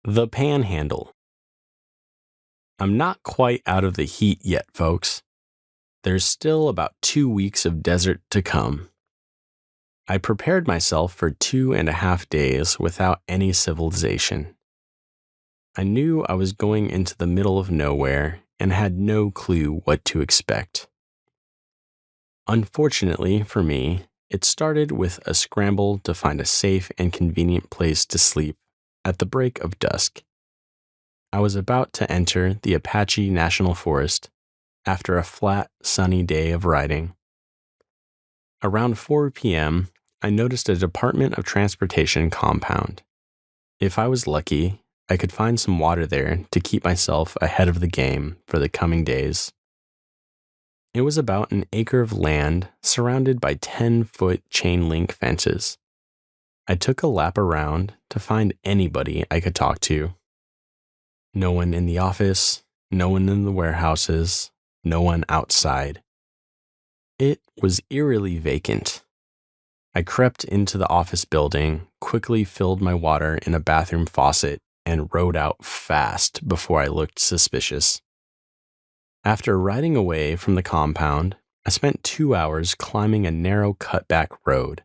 The Panhandle. I'm not quite out of the heat yet, folks. There's still about 2 weeks of desert to come. I prepared myself for 2.5 days without any civilization. I knew I was going into the middle of nowhere and had no clue what to expect. Unfortunately for me, it started with a scramble to find a safe and convenient place to sleep at the break of dusk. I was about to enter the Apache National Forest after a flat, sunny day of riding. Around 4 p.m., I noticed a Department of Transportation compound. If I was lucky, I could find some water there to keep myself ahead of the game for the coming days. It was about an acre of land surrounded by 10-foot chain link fences. I took a lap around to find anybody I could talk to. No one in the office, no one in the warehouses, no one outside. It was eerily vacant. I crept into the office building, quickly filled my water in a bathroom faucet, and rode out fast before I looked suspicious. After riding away from the compound, I spent 2 hours climbing a narrow cutback road,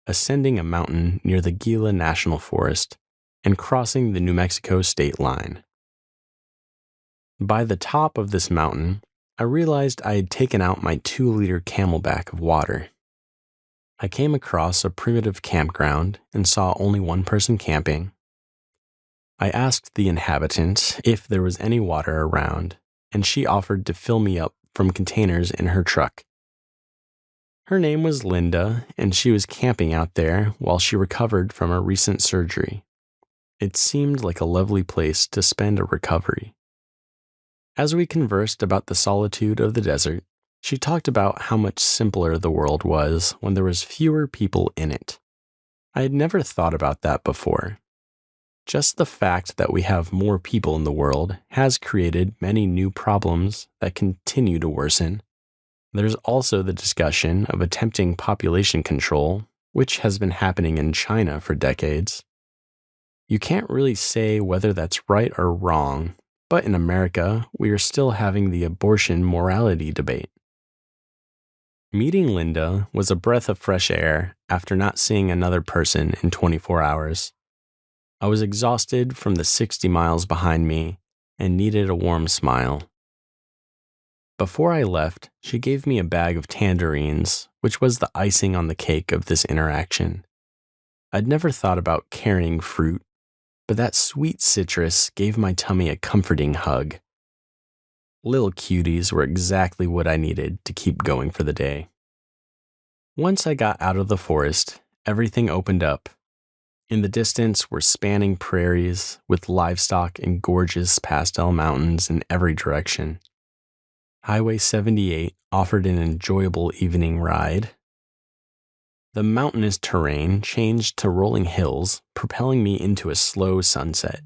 ascending a mountain near the Gila National Forest, and crossing the New Mexico state line. By the top of this mountain, I realized I had taken out my 2-liter Camelback of water. I came across a primitive campground and saw only one person camping. I asked the inhabitant if there was any water around, and she offered to fill me up from containers in her truck. Her name was Linda, and she was camping out there while she recovered from a recent surgery. It seemed like a lovely place to spend a recovery. As we conversed about the solitude of the desert, she talked about how much simpler the world was when there was fewer people in it. I had never thought about that before. Just the fact that we have more people in the world has created many new problems that continue to worsen. There's also the discussion of attempting population control, which has been happening in China for decades. You can't really say whether that's right or wrong, but in America, we are still having the abortion morality debate. Meeting Linda was a breath of fresh air after not seeing another person in 24 hours. I was exhausted from the 60 miles behind me and needed a warm smile. Before I left, she gave me a bag of tangerines, which was the icing on the cake of this interaction. I'd never thought about carrying fruit, but that sweet citrus gave my tummy a comforting hug. Little cuties were exactly what I needed to keep going for the day. Once I got out of the forest, everything opened up. In the distance were spanning prairies with livestock and gorgeous pastel mountains in every direction. Highway 78 offered an enjoyable evening ride. The mountainous terrain changed to rolling hills, propelling me into a slow sunset.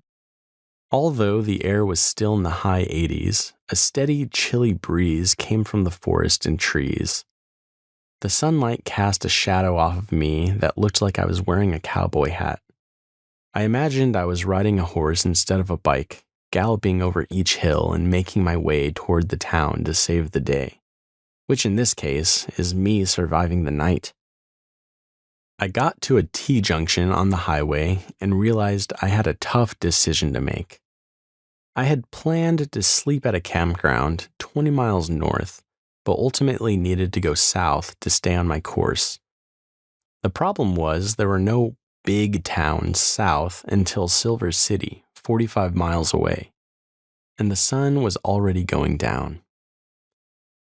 Although the air was still in the high 80s, a steady, chilly breeze came from the forest and trees. The sunlight cast a shadow off of me that looked like I was wearing a cowboy hat. I imagined I was riding a horse instead of a bike, galloping over each hill and making my way toward the town to save the day, which in this case is me surviving the night. I got to a T-junction on the highway and realized I had a tough decision to make. I had planned to sleep at a campground 20 miles north, but ultimately needed to go south to stay on my course. The problem was there were no big towns south until Silver City, 45 miles away, and the sun was already going down.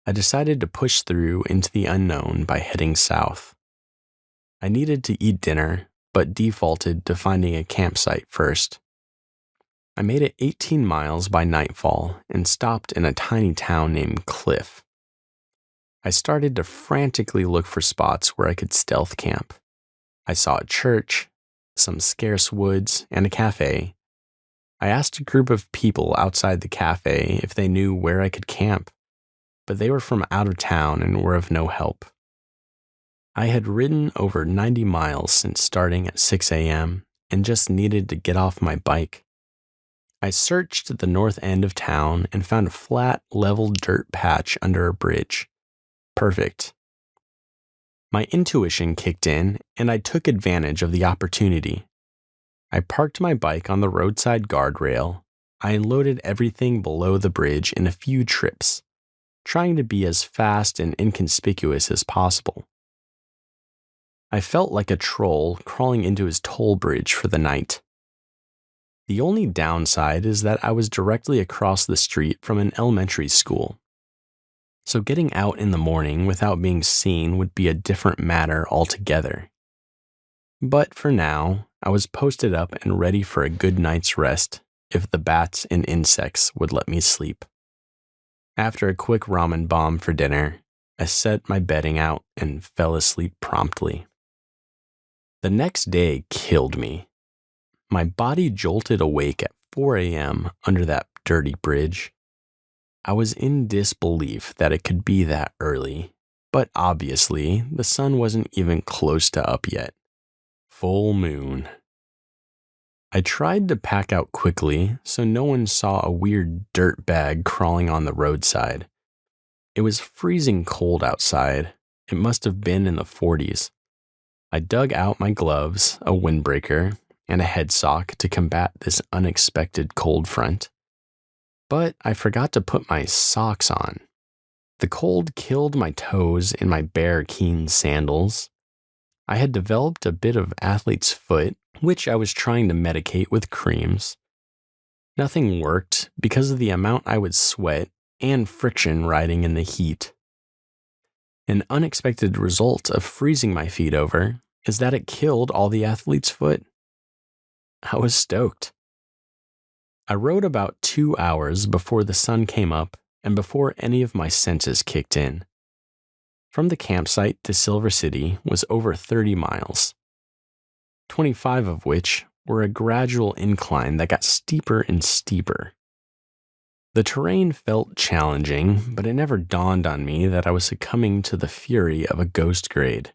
I decided to push through into the unknown by heading south. I needed to eat dinner, but defaulted to finding a campsite first. I made it 18 miles by nightfall and stopped in a tiny town named Cliff. I started to frantically look for spots where I could stealth camp. I saw a church, some scarce woods, and a cafe. I asked a group of people outside the cafe if they knew where I could camp, but they were from out of town and were of no help. I had ridden over 90 miles since starting at 6 a.m. and just needed to get off my bike. I searched the north end of town and found a flat, level dirt patch under a bridge. Perfect. My intuition kicked in, and I took advantage of the opportunity. I parked my bike on the roadside guardrail. I unloaded everything below the bridge in a few trips, trying to be as fast and inconspicuous as possible. I felt like a troll crawling into his toll bridge for the night. The only downside is that I was directly across the street from an elementary school, so getting out in the morning without being seen would be a different matter altogether. But for now, I was posted up and ready for a good night's rest if the bats and insects would let me sleep. After a quick ramen bomb for dinner, I set my bedding out and fell asleep promptly. The next day killed me. My body jolted awake at 4 a.m. under that dirty bridge. I was in disbelief that it could be that early, but obviously the sun wasn't even close to up yet. Full moon. I tried to pack out quickly so no one saw a weird dirt bag crawling on the roadside. It was freezing cold outside. It must have been in the 40s. I dug out my gloves, a windbreaker, and a head sock to combat this unexpected cold front. But I forgot to put my socks on. The cold killed my toes in my bare Keen sandals. I had developed a bit of athlete's foot, which I was trying to medicate with creams. Nothing worked because of the amount I would sweat and friction riding in the heat. An unexpected result of freezing my feet over is that it killed all the athlete's foot. I was stoked. I rode about 2 hours before the sun came up and before any of my senses kicked in. From the campsite to Silver City was over 30 miles, 25 of which were a gradual incline that got steeper and steeper. The terrain felt challenging, but it never dawned on me that I was succumbing to the fury of a ghost grade.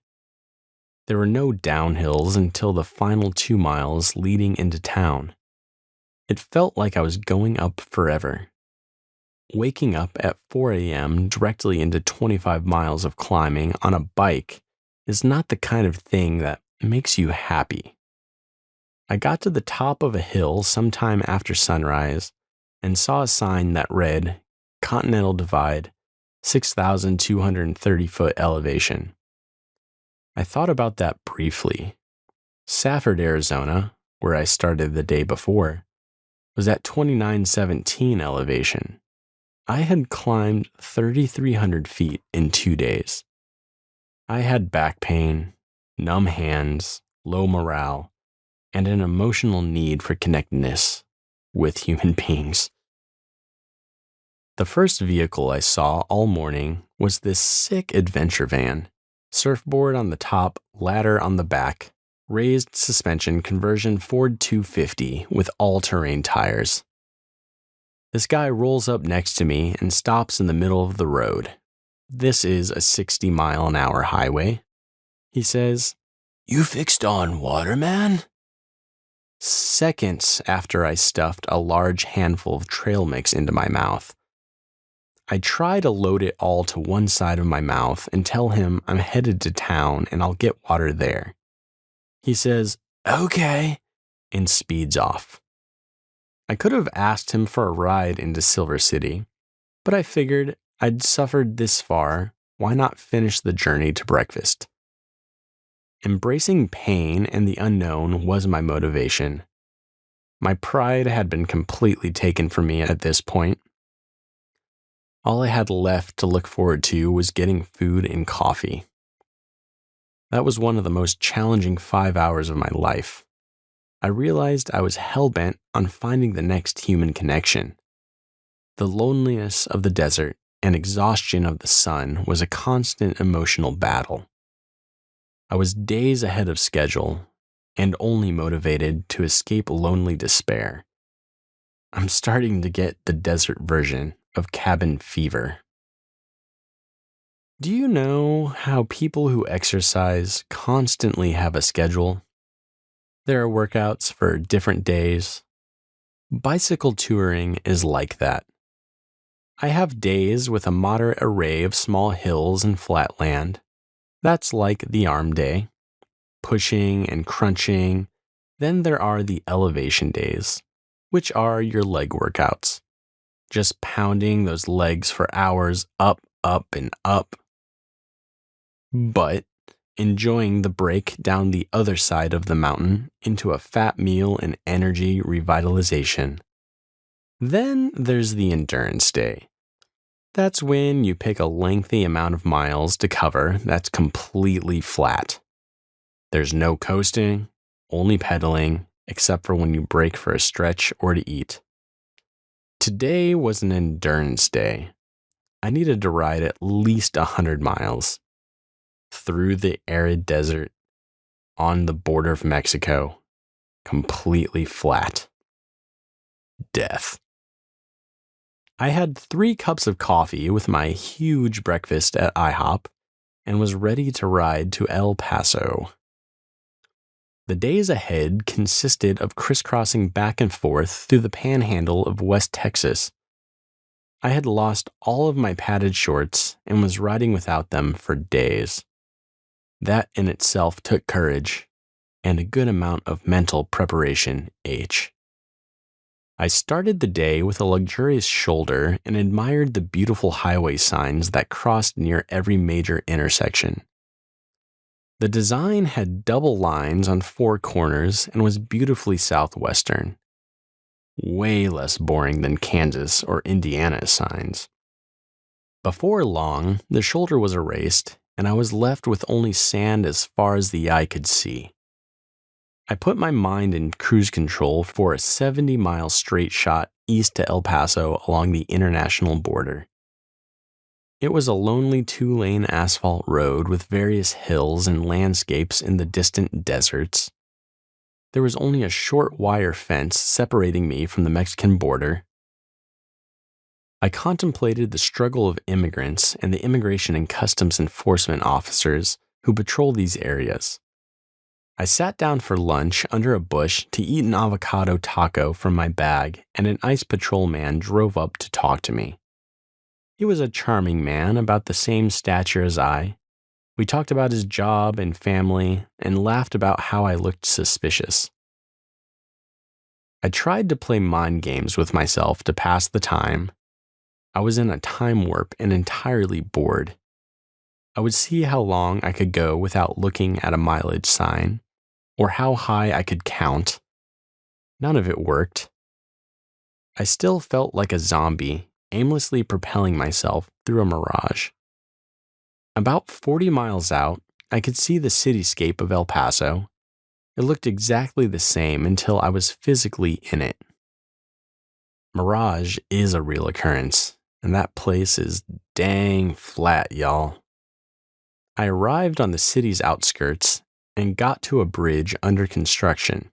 There were no downhills until the final 2 miles leading into town. It felt like I was going up forever. Waking up at 4 a.m. directly into 25 miles of climbing on a bike is not the kind of thing that makes you happy. I got to the top of a hill sometime after sunrise and saw a sign that read, Continental Divide, 6,230 foot elevation. I thought about that briefly. Safford, Arizona, where I started the day before, was at 2,917 elevation. I had climbed 3,300 feet in 2 days. I had back pain, numb hands, low morale, and an emotional need for connectedness with human beings. The first vehicle I saw all morning was this sick adventure van. Surfboard on the top, ladder on the back, raised suspension conversion Ford 250 with all-terrain tires. This guy rolls up next to me and stops in the middle of the road. This is a 60-mile-an-hour highway. He says, "You fixed on water, man?" Seconds after I stuffed a large handful of trail mix into my mouth. I try to load it all to one side of my mouth and tell him I'm headed to town and I'll get water there. He says, "Okay," and speeds off. I could have asked him for a ride into Silver City, but I figured I'd suffered this far, why not finish the journey to breakfast? Embracing pain and the unknown was my motivation. My pride had been completely taken from me at this point. All I had left to look forward to was getting food and coffee. That was one of the most challenging 5 hours of my life. I realized I was hell-bent on finding the next human connection. The loneliness of the desert and exhaustion of the sun was a constant emotional battle. I was days ahead of schedule and only motivated to escape lonely despair. I'm starting to get the desert version of cabin fever. Do you know how people who exercise constantly have a schedule? There are workouts for different days. Bicycle touring is like that. I have days with a moderate array of small hills and flat land. That's like the arm day, pushing and crunching. Then there are the elevation days, which are your leg workouts. Just pounding those legs for hours up, up, and up. But enjoying the break down the other side of the mountain into a fat meal and energy revitalization. Then there's the endurance day. That's when you pick a lengthy amount of miles to cover that's completely flat. There's no coasting, only pedaling, except for when you break for a stretch or to eat. Today was an endurance day. I needed to ride at least 100 miles. Through the arid desert, on the border of Mexico, completely flat. Death. I had 3 cups of coffee with my huge breakfast at IHOP and was ready to ride to El Paso. The days ahead consisted of crisscrossing back and forth through the Panhandle of West Texas. I had lost all of my padded shorts and was riding without them for days. That in itself took courage and a good amount of mental preparation. I started the day with a luxurious shoulder and admired the beautiful highway signs that crossed near every major intersection. The design had double lines on 4 corners and was beautifully southwestern. Way less boring than Kansas or Indiana signs. Before long, the shoulder was erased, and I was left with only sand as far as the eye could see. I put my mind in cruise control for a 70-mile straight shot east to El Paso along the international border. It was a lonely 2-lane asphalt road with various hills and landscapes in the distant deserts. There was only a short wire fence separating me from the Mexican border. I contemplated the struggle of immigrants and the immigration and customs enforcement officers who patrol these areas. I sat down for lunch under a bush to eat an avocado taco from my bag, and an ICE patrolman drove up to talk to me. He was a charming man about the same stature as I. We talked about his job and family and laughed about how I looked suspicious. I tried to play mind games with myself to pass the time. I was in a time warp and entirely bored. I would see how long I could go without looking at a mileage sign, or how high I could count. None of it worked. I still felt like a zombie, aimlessly propelling myself through a mirage. About 40 miles out, I could see the cityscape of El Paso. It looked exactly the same until I was physically in it. Mirage is a real occurrence, and that place is dang flat, y'all. I arrived on the city's outskirts and got to a bridge under construction.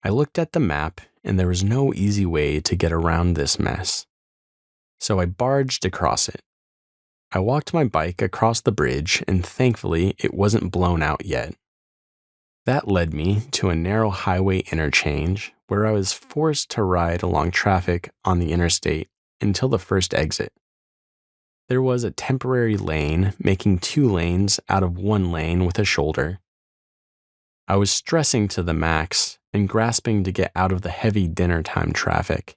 I looked at the map, and there was no easy way to get around this mess. So I barged across it. I walked my bike across the bridge, and thankfully it wasn't blown out yet. That led me to a narrow highway interchange where I was forced to ride along traffic on the interstate until the first exit. There was a temporary lane making 2 lanes out of 1 lane with a shoulder. I was stressing to the max and grasping to get out of the heavy dinner time traffic.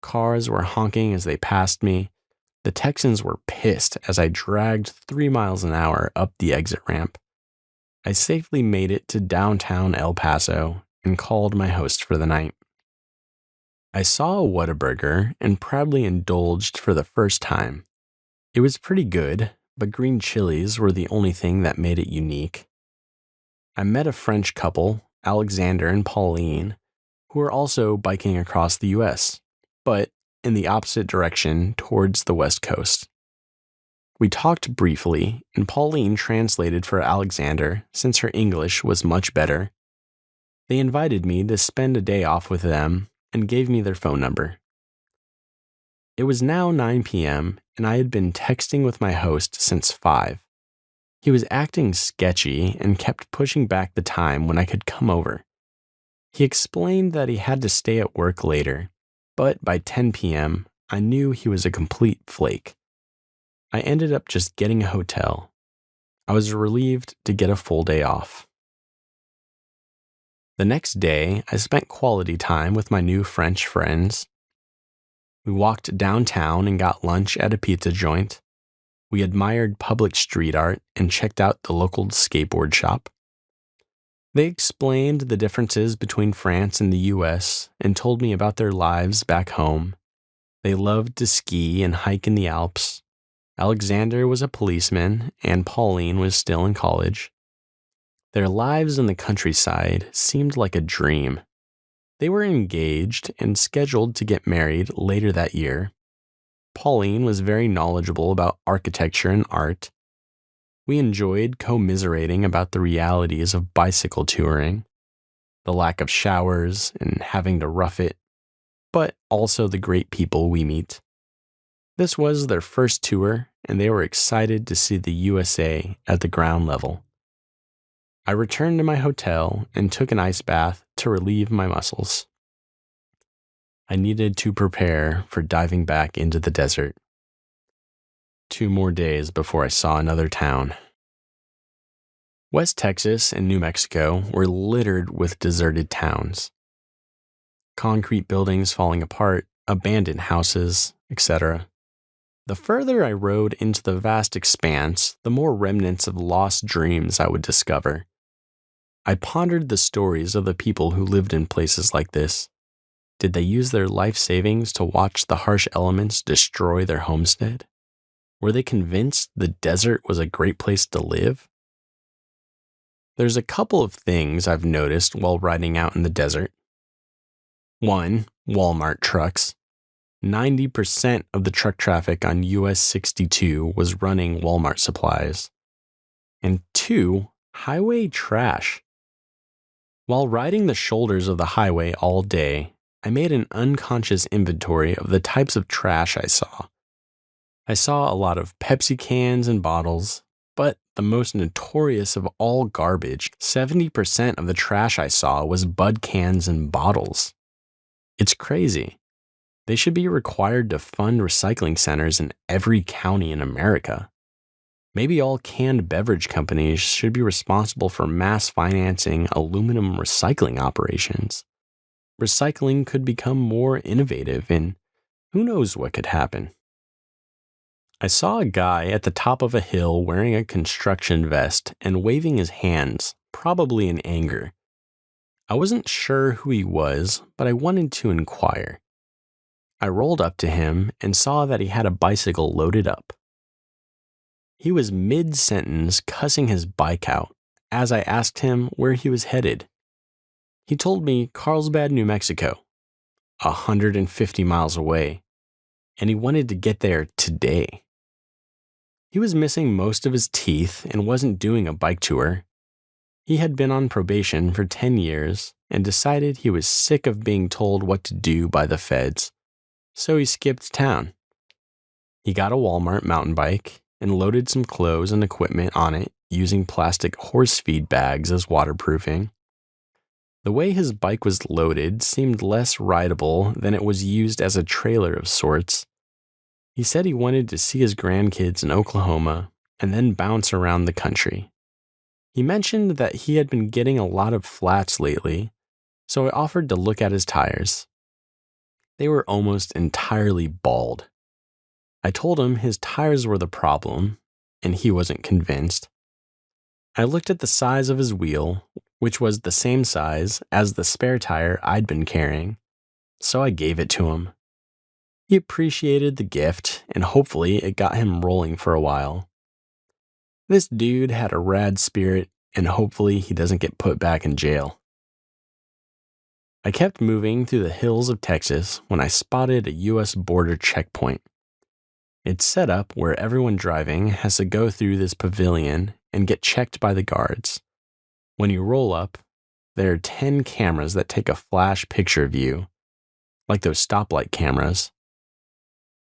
Cars were honking as they passed me. The Texans were pissed as I dragged 3 miles an hour up the exit ramp. I safely made it to downtown El Paso and called my host for the night. I saw a Whataburger and proudly indulged for the first time. It was pretty good, but green chilies were the only thing that made it unique. I met a French couple, Alexander and Pauline, who were also biking across the US, but in the opposite direction towards the West Coast. We talked briefly, and Pauline translated for Alexander since her English was much better. They invited me to spend a day off with them and gave me their phone number. It was now 9 p.m., and I had been texting with my host since 5. He was acting sketchy and kept pushing back the time when I could come over. He explained that he had to stay at work later, but by 10 p.m., I knew he was a complete flake. I ended up just getting a hotel. I was relieved to get a full day off. The next day, I spent quality time with my new French friends. We walked downtown and got lunch at a pizza joint. We admired public street art and checked out the local skateboard shop. They explained the differences between France and the US and told me about their lives back home. They loved to ski and hike in the Alps. Alexander was a policeman and Pauline was still in college. Their lives in the countryside seemed like a dream. They were engaged and scheduled to get married later that year. Pauline was very knowledgeable about architecture and art. We enjoyed commiserating about the realities of bicycle touring, the lack of showers and having to rough it, but also the great people we meet. This was their first tour, and they were excited to see the USA at the ground level. I returned to my hotel and took an ice bath to relieve my muscles. I needed to prepare for diving back into the desert. 2 more days before I saw another town. West Texas and New Mexico were littered with deserted towns. Concrete buildings falling apart, abandoned houses, etc. The further I rode into the vast expanse, the more remnants of lost dreams I would discover. I pondered the stories of the people who lived in places like this. Did they use their life savings to watch the harsh elements destroy their homestead? Were they convinced the desert was a great place to live? There's a couple of things I've noticed while riding out in the desert. 1. Walmart trucks. 90% of the truck traffic on US 62 was running Walmart supplies. And 2. Highway trash. While riding the shoulders of the highway all day, I made an unconscious inventory of the types of trash I saw. I saw a lot of Pepsi cans and bottles, but the most notorious of all garbage, 70% of the trash I saw was Bud cans and bottles. It's crazy. They should be required to fund recycling centers in every county in America. Maybe all canned beverage companies should be responsible for mass financing aluminum recycling operations. Recycling could become more innovative, and who knows what could happen. I saw a guy at the top of a hill wearing a construction vest and waving his hands, probably in anger. I wasn't sure who he was, but I wanted to inquire. I rolled up to him and saw that he had a bicycle loaded up. He was mid-sentence cussing his bike out as I asked him where he was headed. He told me Carlsbad, New Mexico, 150 miles away, and he wanted to get there today. He was missing most of his teeth and wasn't doing a bike tour. He had been on probation for 10 years and decided he was sick of being told what to do by the feds, so he skipped town. He got a Walmart mountain bike and loaded some clothes and equipment on it using plastic horse feed bags as waterproofing. The way his bike was loaded seemed less rideable than it was used as a trailer of sorts. He said he wanted to see his grandkids in Oklahoma and then bounce around the country. He mentioned that he had been getting a lot of flats lately, so I offered to look at his tires. They were almost entirely bald. I told him his tires were the problem, and he wasn't convinced. I looked at the size of his wheel, which was the same size as the spare tire I'd been carrying, so I gave it to him. He appreciated the gift, and hopefully it got him rolling for a while. This dude had a rad spirit, and hopefully he doesn't get put back in jail. I kept moving through the hills of Texas when I spotted a U.S. border checkpoint. It's set up where everyone driving has to go through this pavilion and get checked by the guards. When you roll up, there are 10 cameras that take a flash picture of you, like those stoplight cameras.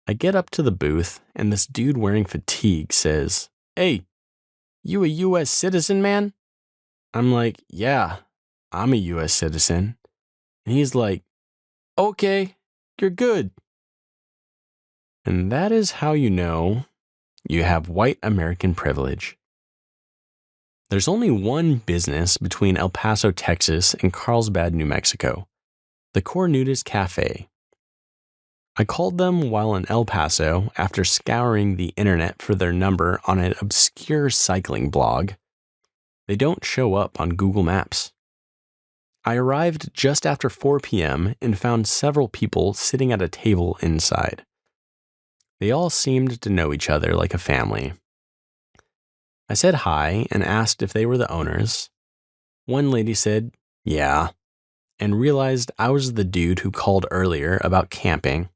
I get up to the booth, and this dude wearing fatigue says, "Hey, you a U.S. citizen, man?" I'm like, "Yeah, I'm a U.S. citizen." And he's like, "Okay, you're good." And that is how you know you have white American privilege. There's only one business between El Paso, Texas and Carlsbad, New Mexico, the Cornudas Cafe. I called them while in El Paso after scouring the internet for their number on an obscure cycling blog. They don't show up on Google Maps. I arrived just after 4 p.m. and found several people sitting at a table inside. They all seemed to know each other like a family. I said hi and asked if they were the owners. One lady said, "Yeah," and realized I was the dude who called earlier about camping.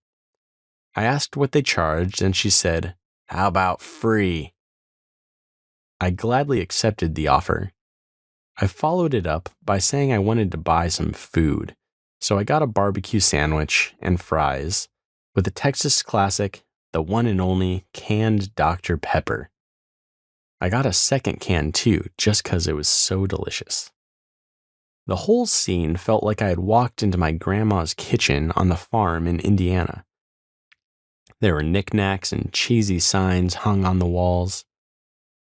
I asked what they charged, and she said, "How about free?" I gladly accepted the offer. I followed it up by saying I wanted to buy some food, so I got a barbecue sandwich and fries with a Texas classic, the one and only canned Dr. Pepper. I got a second can too, just 'cause it was so delicious. The whole scene felt like I had walked into my grandma's kitchen on the farm in Indiana. There were knickknacks and cheesy signs hung on the walls.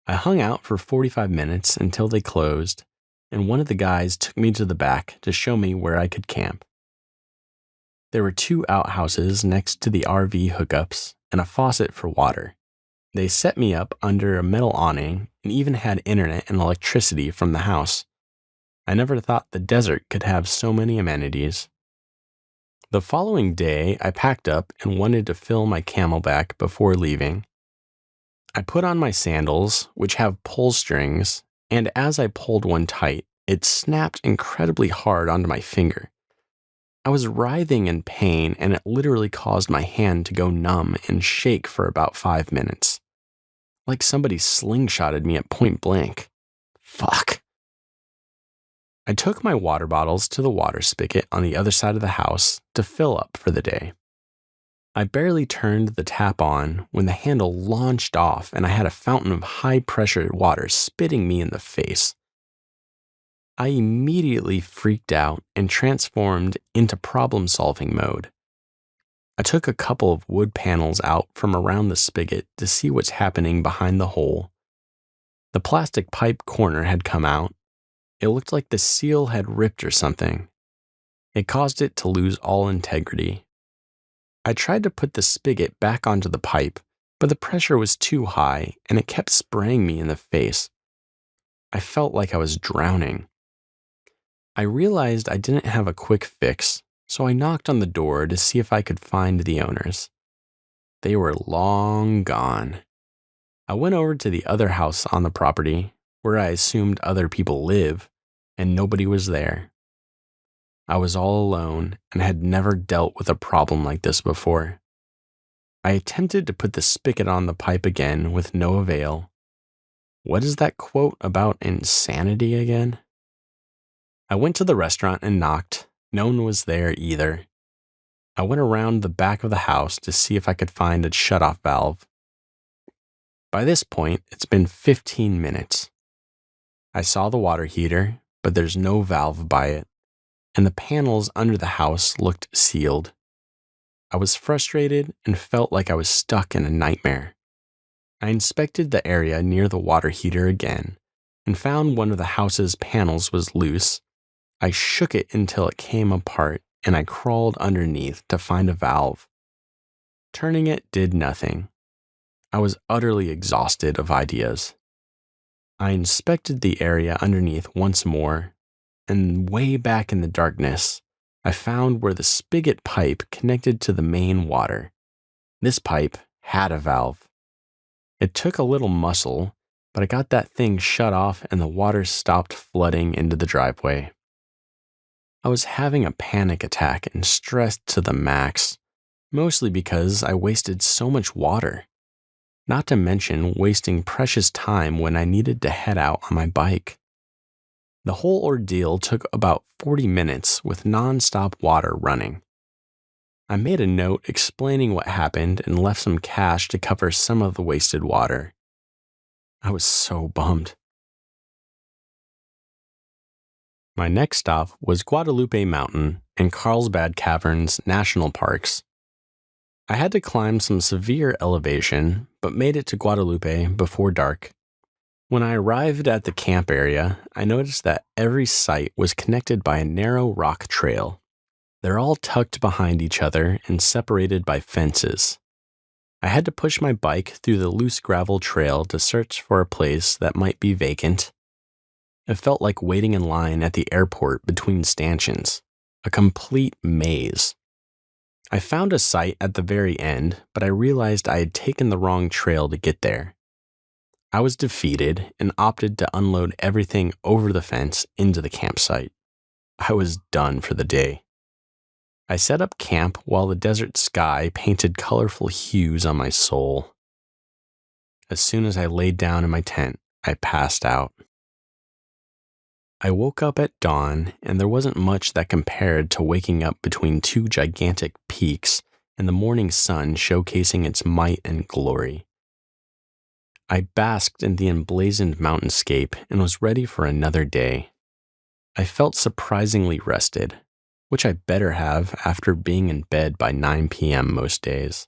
I hung out for 45 minutes until they closed, and one of the guys took me to the back to show me where I could camp. There were 2 outhouses next to the RV hookups and a faucet for water. They set me up under a metal awning and even had internet and electricity from the house. I never thought the desert could have so many amenities. The following day, I packed up and wanted to fill my Camelback before leaving. I put on my sandals, which have pull strings, and as I pulled one tight, it snapped incredibly hard onto my finger. I was writhing in pain, and it literally caused my hand to go numb and shake for about 5 minutes. Like somebody slingshotted me at point blank. Fuck. I took my water bottles to the water spigot on the other side of the house to fill up for the day. I barely turned the tap on when the handle launched off and I had a fountain of high-pressure water spitting me in the face. I immediately freaked out and transformed into problem-solving mode. I took a couple of wood panels out from around the spigot to see what's happening behind the hole. The plastic pipe corner had come out. It looked like the seal had ripped or something. It caused it to lose all integrity. I tried to put the spigot back onto the pipe, but the pressure was too high and it kept spraying me in the face. I felt like I was drowning. I realized I didn't have a quick fix, so I knocked on the door to see if I could find the owners. They were long gone. I went over to the other house on the property, where I assumed other people live, and nobody was there. I was all alone and had never dealt with a problem like this before. I attempted to put the spigot on the pipe again with no avail. What is that quote about insanity again? I went to the restaurant and knocked. No one was there either. I went around the back of the house to see if I could find a shutoff valve. By this point, it's been 15 minutes. I saw the water heater, but there's no valve by it, and the panels under the house looked sealed. I was frustrated and felt like I was stuck in a nightmare. I inspected the area near the water heater again and found one of the house's panels was loose. I shook it until it came apart and I crawled underneath to find a valve. Turning it did nothing. I was utterly exhausted of ideas. I inspected the area underneath once more, and way back in the darkness, I found where the spigot pipe connected to the main water. This pipe had a valve. It took a little muscle, but I got that thing shut off and the water stopped flooding into the driveway. I was having a panic attack and stressed to the max, mostly because I wasted so much water. Not to mention wasting precious time when I needed to head out on my bike. The whole ordeal took about 40 minutes with non-stop water running. I made a note explaining what happened and left some cash to cover some of the wasted water. I was so bummed. My next stop was Guadalupe Mountain and Carlsbad Caverns National Parks. I had to climb some severe elevation, but made it to Guadalupe before dark. When I arrived at the camp area, I noticed that every site was connected by a narrow rock trail. They're all tucked behind each other and separated by fences. I had to push my bike through the loose gravel trail to search for a place that might be vacant. It felt like waiting in line at the airport between stanchions, a complete maze. I found a site at the very end, but I realized I had taken the wrong trail to get there. I was defeated and opted to unload everything over the fence into the campsite. I was done for the day. I set up camp while the desert sky painted colorful hues on my soul. As soon as I laid down in my tent, I passed out. I woke up at dawn, and there wasn't much that compared to waking up between two gigantic peaks and the morning sun showcasing its might and glory. I basked in the emblazoned mountainscape and was ready for another day. I felt surprisingly rested, which I better have after being in bed by 9 p.m. most days.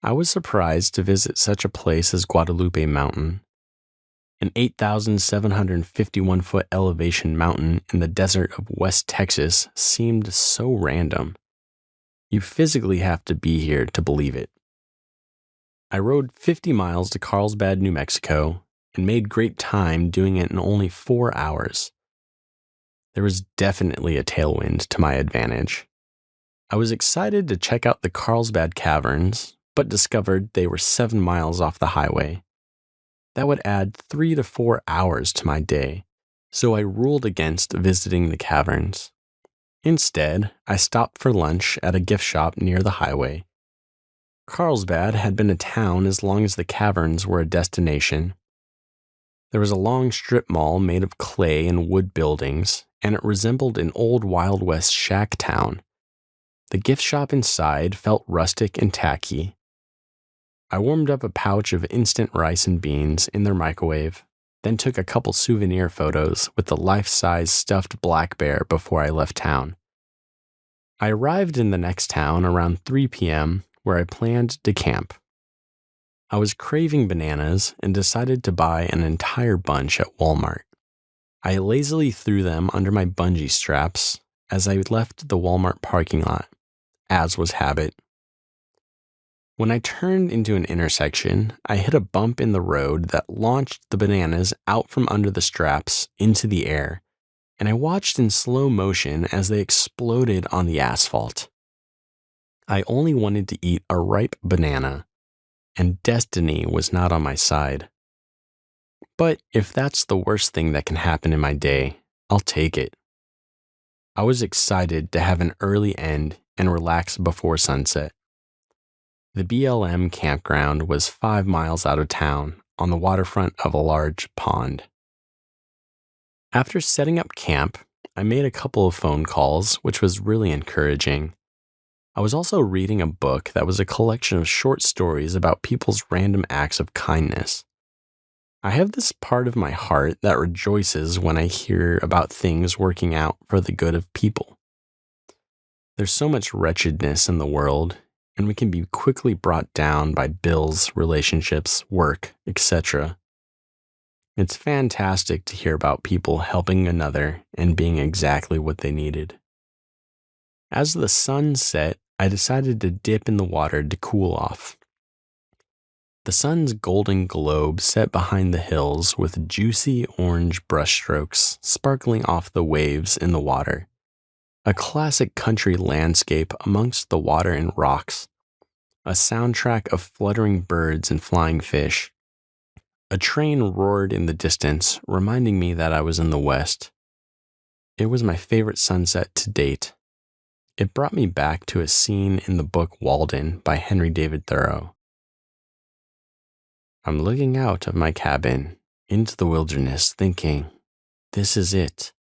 I was surprised to visit such a place as Guadalupe Mountain. An 8,751-foot elevation mountain in the desert of West Texas seemed so random. You physically have to be here to believe it. I rode 50 miles to Carlsbad, New Mexico, and made great time doing it in only 4 hours. There was definitely a tailwind to my advantage. I was excited to check out the Carlsbad Caverns, but discovered they were 7 miles off the highway. That would add 3 to 4 hours to my day, so I ruled against visiting the caverns. Instead, I stopped for lunch at a gift shop near the highway. Carlsbad had been a town as long as the caverns were a destination. There was a long strip mall made of clay and wood buildings, and it resembled an old Wild West shack town. The gift shop inside felt rustic and tacky. I warmed up a pouch of instant rice and beans in their microwave, then took a couple souvenir photos with the life-size stuffed black bear before I left town. I arrived in the next town around 3 p.m., where I planned to camp. I was craving bananas and decided to buy an entire bunch at Walmart. I lazily threw them under my bungee straps as I left the Walmart parking lot, as was habit. When I turned into an intersection, I hit a bump in the road that launched the bananas out from under the straps into the air, and I watched in slow motion as they exploded on the asphalt. I only wanted to eat a ripe banana, and destiny was not on my side. But if that's the worst thing that can happen in my day, I'll take it. I was excited to have an early end and relax before sunset. The BLM campground was 5 miles out of town on the waterfront of a large pond. After setting up camp, I made a couple of phone calls, which was really encouraging. I was also reading a book that was a collection of short stories about people's random acts of kindness. I have this part of my heart that rejoices when I hear about things working out for the good of people. There's so much wretchedness in the world, and we can be quickly brought down by bills, relationships, work, etc. It's fantastic to hear about people helping another and being exactly what they needed. As the sun set, I decided to dip in the water to cool off. The sun's golden globe set behind the hills with juicy orange brushstrokes sparkling off the waves in the water. A classic country landscape amongst the water and rocks. A soundtrack of fluttering birds and flying fish. A train roared in the distance, reminding me that I was in the West. It was my favorite sunset to date. It brought me back to a scene in the book Walden by Henry David Thoreau. I'm looking out of my cabin into the wilderness thinking, this is it.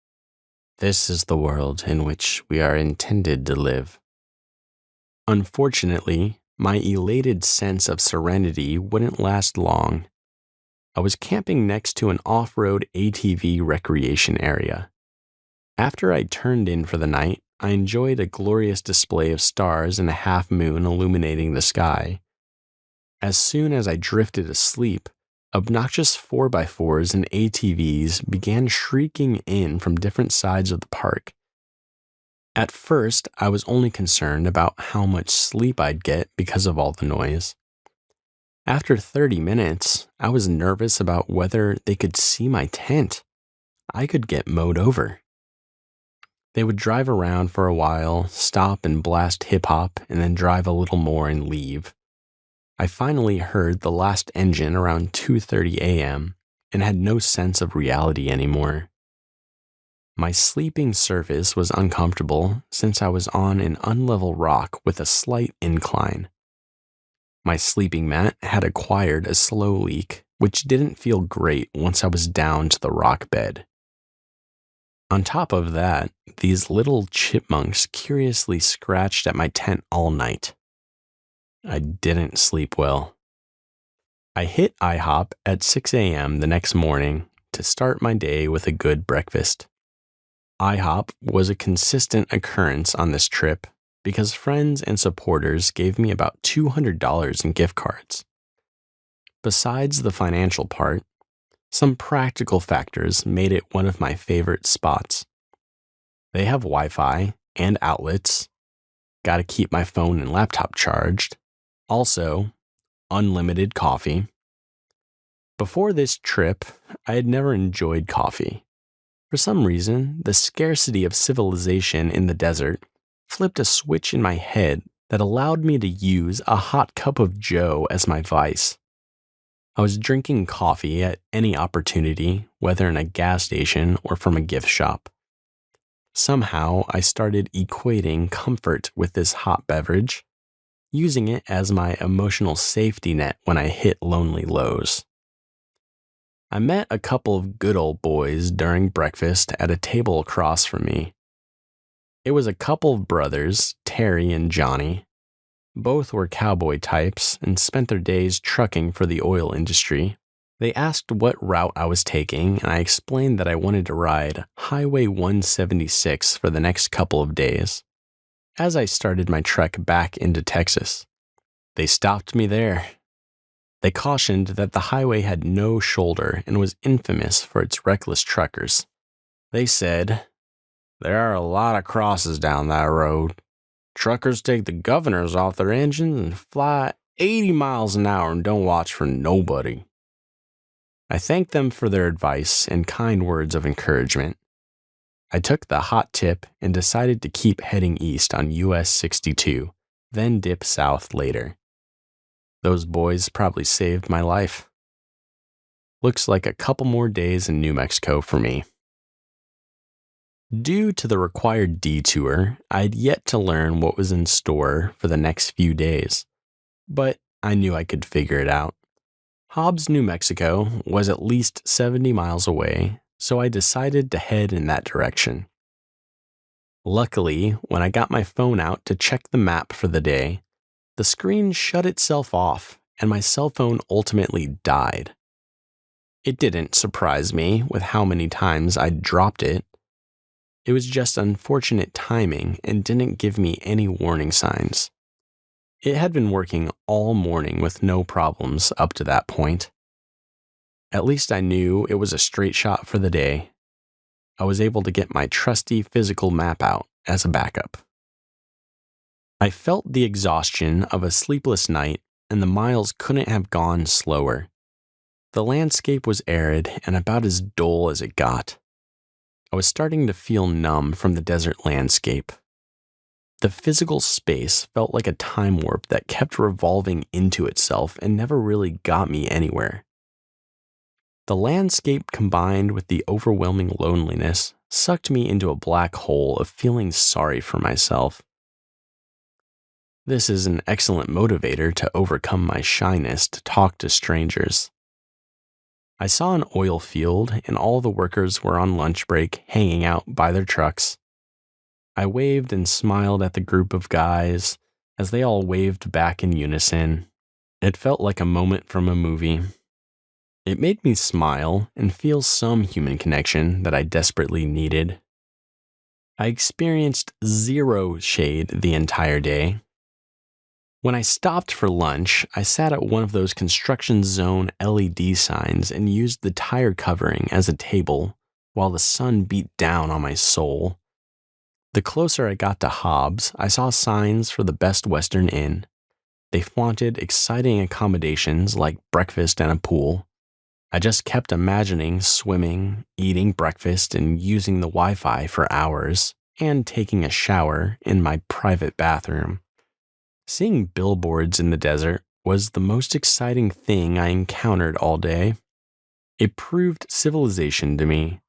This is the world in which we are intended to live. Unfortunately, my elated sense of serenity wouldn't last long. I was camping next to an off-road ATV recreation area. After I turned in for the night, I enjoyed a glorious display of stars and a half moon illuminating the sky. As soon as I drifted asleep, obnoxious 4x4s and ATVs began shrieking in from different sides of the park. At first, I was only concerned about how much sleep I'd get because of all the noise. After 30 minutes, I was nervous about whether they could see my tent. I could get mowed over. They would drive around for a while, stop and blast hip-hop, and then drive a little more and leave. I finally heard the last engine around 2:30 a.m. and had no sense of reality anymore. My sleeping surface was uncomfortable since I was on an unlevel rock with a slight incline. My sleeping mat had acquired a slow leak, which didn't feel great once I was down to the rock bed. On top of that, these little chipmunks curiously scratched at my tent all night. I didn't sleep well. I hit IHOP at 6 a.m. the next morning to start my day with a good breakfast. IHOP was a consistent occurrence on this trip because friends and supporters gave me about $200 in gift cards. Besides the financial part, some practical factors made it one of my favorite spots. They have Wi-Fi and outlets. Gotta keep my phone and laptop charged. Also, unlimited coffee. Before this trip, I had never enjoyed coffee. For some reason, the scarcity of civilization in the desert flipped a switch in my head that allowed me to use a hot cup of joe as my vice. I was drinking coffee at any opportunity, whether in a gas station or from a gift shop. Somehow, I started equating comfort with this hot beverage, using it as my emotional safety net when I hit lonely lows. I met a couple of good old boys during breakfast at a table across from me. It was a couple of brothers, Terry and Johnny. Both were cowboy types and spent their days trucking for the oil industry. They asked what route I was taking, and I explained that I wanted to ride Highway 176 for the next couple of days. As I started my trek back into Texas, they stopped me there. They cautioned that the highway had no shoulder and was infamous for its reckless truckers. They said, "There are a lot of crosses down that road. Truckers take the governors off their engines and fly 80 miles an hour and don't watch for nobody." I thanked them for their advice and kind words of encouragement. I took the hot tip and decided to keep heading east on US 62, then dip south later. Those boys probably saved my life. Looks like a couple more days in New Mexico for me. Due to the required detour, I'd yet to learn what was in store for the next few days, but I knew I could figure it out. Hobbs, New Mexico was at least 70 miles away, so I decided to head in that direction. Luckily, when I got my phone out to check the map for the day, the screen shut itself off and my cell phone ultimately died. It didn't surprise me with how many times I'd dropped it. It was just unfortunate timing and didn't give me any warning signs. It had been working all morning with no problems up to that point. At least I knew it was a straight shot for the day. I was able to get my trusty physical map out as a backup. I felt the exhaustion of a sleepless night, and the miles couldn't have gone slower. The landscape was arid and about as dull as it got. I was starting to feel numb from the desert landscape. The physical space felt like a time warp that kept revolving into itself and never really got me anywhere. The landscape combined with the overwhelming loneliness sucked me into a black hole of feeling sorry for myself. This is an excellent motivator to overcome my shyness to talk to strangers. I saw an oil field and all the workers were on lunch break hanging out by their trucks. I waved and smiled at the group of guys as they all waved back in unison. It felt like a moment from a movie. It made me smile and feel some human connection that I desperately needed. I experienced zero shade the entire day. When I stopped for lunch, I sat at one of those construction zone LED signs and used the tire covering as a table while the sun beat down on my soul. The closer I got to Hobbs, I saw signs for the Best Western Inn. They flaunted exciting accommodations like breakfast and a pool. I just kept imagining swimming, eating breakfast, and using the Wi-Fi for hours, and taking a shower in my private bathroom. Seeing billboards in the desert was the most exciting thing I encountered all day. It proved civilization to me.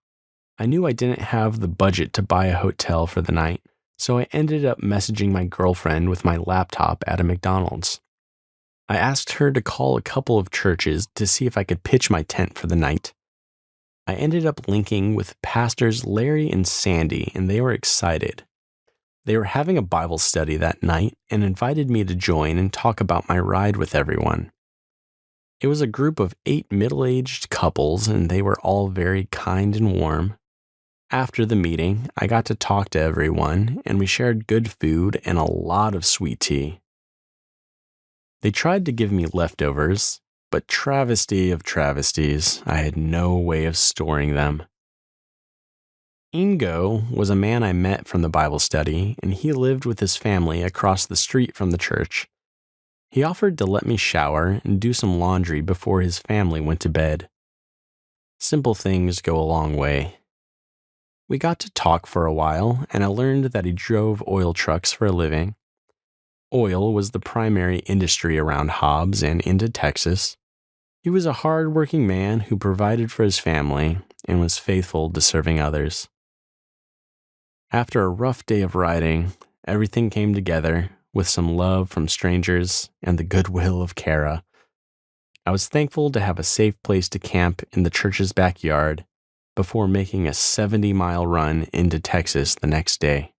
I knew I didn't have the budget to buy a hotel for the night, so I ended up messaging my girlfriend with my laptop at a McDonald's. I asked her to call a couple of churches to see if I could pitch my tent for the night. I ended up linking with pastors Larry and Sandy, and they were excited. They were having a Bible study that night and invited me to join and talk about my ride with everyone. It was a group of 8 middle-aged couples, and they were all very kind and warm. After the meeting, I got to talk to everyone, and we shared good food and a lot of sweet tea. They tried to give me leftovers, but travesty of travesties, I had no way of storing them. Ingo was a man I met from the Bible study, and he lived with his family across the street from the church. He offered to let me shower and do some laundry before his family went to bed. Simple things go a long way. We got to talk for a while, and I learned that he drove oil trucks for a living. Oil was the primary industry around Hobbs and into Texas. He was a hard-working man who provided for his family and was faithful to serving others. After a rough day of riding, everything came together with some love from strangers and the goodwill of Kara. I was thankful to have a safe place to camp in the church's backyard before making a 70-mile run into Texas the next day.